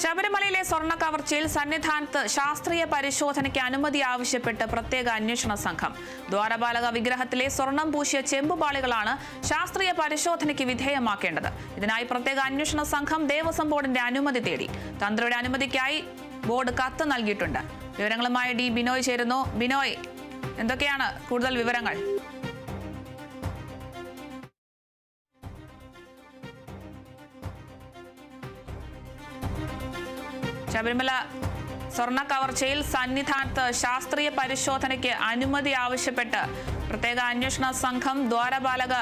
ശബരിമലയിലെ സ്വർണ്ണ കവർച്ചയിൽ സന്നിധാനത്ത് ശാസ്ത്രീയ പരിശോധനയ്ക്ക് അനുമതി ആവശ്യപ്പെട്ട് പ്രത്യേക അന്വേഷണ സംഘം. ദ്വാരപാലക വിഗ്രഹത്തിലെ സ്വർണം പൂശിയ ചെമ്പുപാളികളാണ് ശാസ്ത്രീയ പരിശോധനയ്ക്ക് വിധേയമാക്കേണ്ടത്. ഇതിനായി പ്രത്യേക അന്വേഷണ സംഘം ദേവസ്വം ബോർഡിന്റെ അനുമതി തേടി. തന്ത്രിയുടെ അനുമതിക്കായി ബോർഡ് കത്ത് നൽകിയിട്ടുണ്ട്. വിവരങ്ങളുമായി ഡി ബിനോയ് ചേരുന്നു. ബിനോയ്, എന്തൊക്കെയാണ് കൂടുതൽ വിവരങ്ങൾ? ശബരിമല സ്വർണ്ണ കവർച്ചയിൽ സന്നിധാനത്ത് ശാസ്ത്രീയ പരിശോധനയ്ക്ക് അനുമതി ആവശ്യപ്പെട്ട് പ്രത്യേക അന്വേഷണ സംഘം ദ്വാരപാലക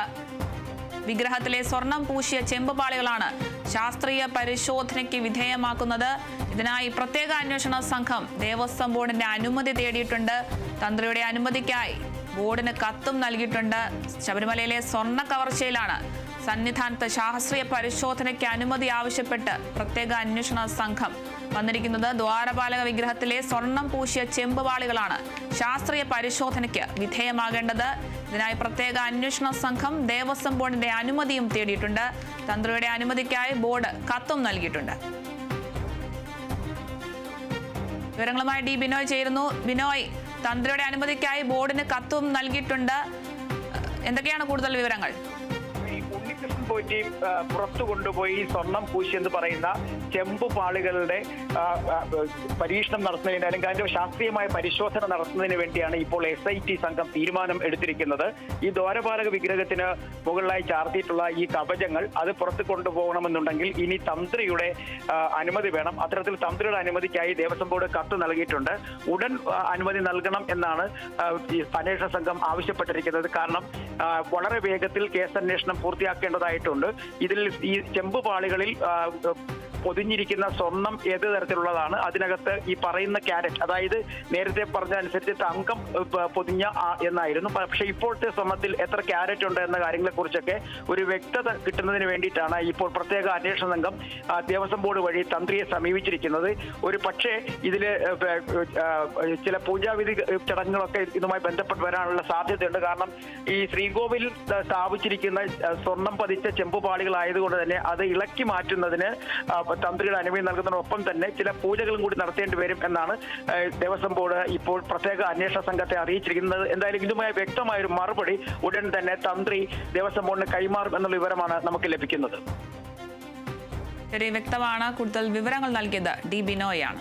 വിഗ്രഹത്തിലെ സ്വർണം പൂശിയ ചെമ്പുപാളികളാണ് ശാസ്ത്രീയ പരിശോധനയ്ക്ക് വിധേയമാക്കുന്നത്. ഇതിനായി പ്രത്യേക അന്വേഷണ സംഘം ദേവസ്വം ബോർഡിന്റെ അനുമതി തേടിയിട്ടുണ്ട്. തന്ത്രിയുടെ അനുമതിക്കായി ബോർഡിന് കത്തും നൽകിയിട്ടുണ്ട്. ശബരിമലയിലെ സ്വർണ്ണ കവർച്ചയിലാണ് സന്നിധാനത്ത് ശാസ്ത്രീയ പരിശോധനയ്ക്ക് അനുമതി ആവശ്യപ്പെട്ട് പ്രത്യേക അന്വേഷണ സംഘം വന്നിരിക്കുന്നത്. ദ്വാരപാലക വിഗ്രഹത്തിലെ സ്വർണം പൂശിയ ചെമ്പുപാളികളാണ് ശാസ്ത്രീയ പരിശോധനയ്ക്ക് വിധേയമാകേണ്ടത്. ഇതിനായി പ്രത്യേക അന്വേഷണ സംഘം ദേവസ്വം ബോർഡിന്റെ അനുമതിയും തേടിയിട്ടുണ്ട്. തന്ത്രിയുടെ അനുമതിക്കായി ബോർഡ് കത്തും നൽകിയിട്ടുണ്ട്. വിവരങ്ങളുമായി ഡി ബിനോയ് ചേരുന്നു. ബിനോയ്, തന്ത്രിയുടെ അനുമതിക്കായി ബോർഡിന് കത്തും നൽകിയിട്ടുണ്ട്. എന്തൊക്കെയാണ് കൂടുതൽ വിവരങ്ങൾ? ഉണ്ണികൃഷ്ണൻ പോറ്റി പുറത്തു കൊണ്ടുപോയി സ്വർണം പൂശി എന്ന് പറയുന്ന ചെമ്പുപാളികളുടെ പരീക്ഷണം നടത്തുന്നതിന് അല്ലെങ്കിൽ അതിന്റെ ശാസ്ത്രീയമായ പരിശോധന നടത്തുന്നതിന് വേണ്ടിയാണ് ഇപ്പോൾ SIT സംഘം തീരുമാനം എടുത്തിരിക്കുന്നത്. ഈ ദ്വാരപാലക വിഗ്രഹത്തിന് മുകളിലായി ചാർത്തിയിട്ടുള്ള ഈ കവചങ്ങൾ അത് പുറത്തു കൊണ്ടുപോകണമെന്നുണ്ടെങ്കിൽ ഇനി തന്ത്രിയുടെ അനുമതി വേണം. അത്തരത്തിൽ തന്ത്രിയുടെ അനുമതിക്കായി ദേവസ്വം ബോർഡ് കത്ത് നൽകിയിട്ടുണ്ട്. ഉടൻ അനുമതി നൽകണം എന്നാണ് ഈ അന്വേഷണ സംഘം ആവശ്യപ്പെട്ടിരിക്കുന്നത്. കാരണം വളരെ വേഗത്തിൽ കേസന്വേഷണം പൂർത്തിയാക്കേണ്ടതായിട്ടുണ്ട്. ഇതിൽ ഈ ചെമ്പുപാളികളിൽ പൊതിഞ്ഞിരിക്കുന്ന സ്വർണം ഏത് തരത്തിലുള്ളതാണ്, അതിനകത്ത് ഈ പറയുന്ന ക്യാരറ്റ്, അതായത് നേരത്തെ പറഞ്ഞ അനുസരിച്ച് തങ്കം പൊതിഞ്ഞ എന്നായിരുന്നു. പക്ഷെ ഇപ്പോഴത്തെ സ്വർണത്തിൽ എത്ര ക്യാരറ്റ് ഉണ്ട് എന്ന കാര്യങ്ങളെ കുറിച്ചൊക്കെ ഒരു വ്യക്തത കിട്ടുന്നതിന് വേണ്ടിയിട്ടാണ് ഇപ്പോൾ പ്രത്യേക അന്വേഷണ സംഘം ദേവസ്വം ബോർഡ് വഴി തന്ത്രിയെ സമീപിച്ചിരിക്കുന്നത്. ഒരു പക്ഷേ ഇതിൽ ചില പൂജാവിധി ചടങ്ങുകളൊക്കെ ഇതുമായി ബന്ധപ്പെട്ട് വരാനുള്ള സാധ്യതയുണ്ട്. കാരണം ഈ ശ്രീകോവിൽ സ്ഥാപിച്ചിരിക്കുന്ന സ്വർണം പതിച്ച ചെമ്പുപാളികളായതുകൊണ്ട് തന്നെ അത് ഇളക്കി മാറ്റുന്നതിന് തന്ത്രിയുടെ അനുമതി നൽകുന്നതിനൊപ്പം തന്നെ ചില പൂജകളും കൂടി നടത്തേണ്ടി വരും എന്നാണ് ദേവസ്വം ബോർഡ് ഇപ്പോൾ പ്രത്യേക അന്വേഷണ സംഘത്തെ അറിയിച്ചിരിക്കുന്നത്. എന്തായാലും ഇതുമായി വ്യക്തമായൊരു മറുപടി ഉടൻ തന്നെ തന്ത്രി ദേവസ്വം ബോർഡിന് കൈമാറും എന്നുള്ള വിവരമാണ് നമുക്ക് ലഭിക്കുന്നത്. വ്യക്തമാണ്. കൂടുതൽ വിവരങ്ങൾ നൽകിയത് ഡി ബിനോയാണ്.